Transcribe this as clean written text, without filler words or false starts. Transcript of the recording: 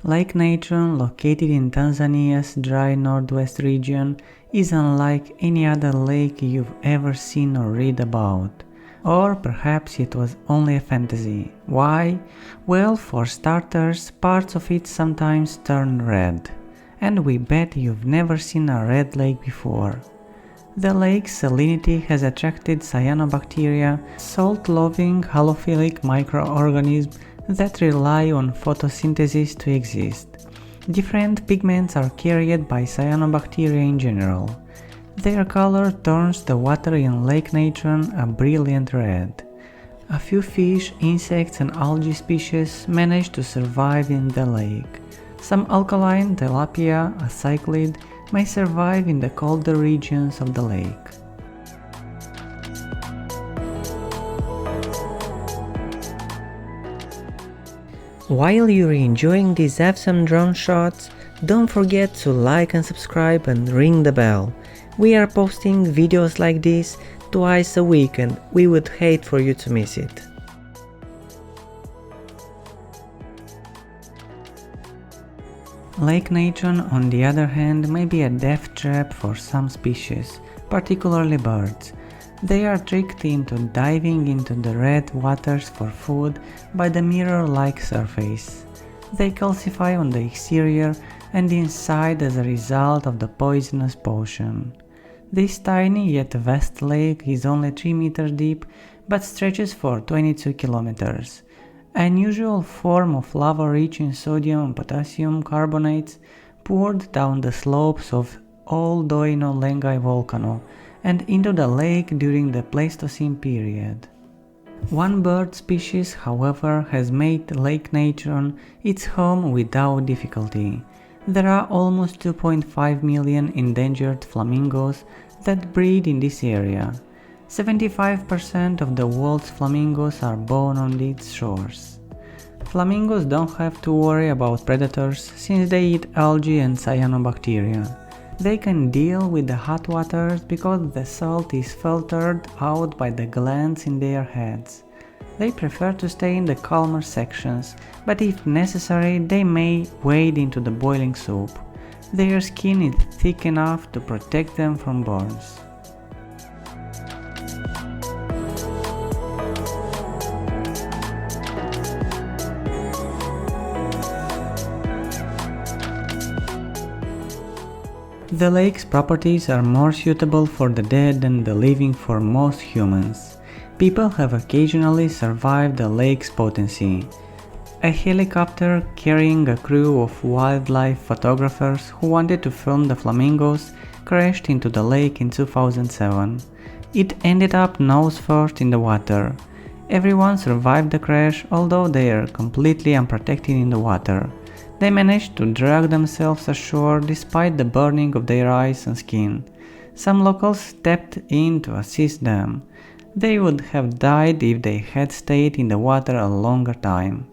Lake Natron, located in Tanzania's dry northwest region, is unlike any other lake you've ever seen or read about. Or perhaps it was only a fantasy. Why? Well, for starters, parts of it sometimes turn red. And we bet you've never seen a red lake before. The lake's salinity has attracted cyanobacteria, salt-loving halophilic microorganisms that rely on photosynthesis to exist. Different pigments are carried by cyanobacteria in general. Their color turns the water in Lake Natron a brilliant red. A few fish, insects and algae species manage to survive in the lake. Some alkaline tilapia, a cichlid, may survive in the colder regions of the lake. While you're enjoying these awesome drone shots, don't forget to like and subscribe and ring the bell. We are posting videos like this twice a week and we would hate for you to miss it. Lake Natron, on the other hand, may be a death trap for some species, particularly birds. They are tricked into diving into the red waters for food by the mirror-like surface. They calcify on the exterior and inside as a result of the poisonous potion. This tiny yet vast lake is only 3 meters deep but stretches for 22 kilometers. An unusual form of lava rich in sodium and potassium carbonates poured down the slopes of Old Oino Lengai volcano and into the lake during the Pleistocene period. One bird species, however, has made Lake Natron its home without difficulty. There are almost 2.5 million endangered flamingos that breed in this area. 75% of the world's flamingos are born on its shores. Flamingos don't have to worry about predators since they eat algae and cyanobacteria. They can deal with the hot waters because the salt is filtered out by the glands in their heads. They prefer to stay in the calmer sections, but if necessary they may wade into the boiling soup. Their skin is thick enough to protect them from burns. The lake's properties are more suitable for the dead than the living for most humans. People have occasionally survived the lake's potency. A helicopter carrying a crew of wildlife photographers who wanted to film the flamingos crashed into the lake in 2007. It ended up nose first in the water. Everyone survived the crash, although they are completely unprotected in the water. They managed to drag themselves ashore despite the burning of their eyes and skin. Some locals stepped in to assist them. They would have died if they had stayed in the water a longer time.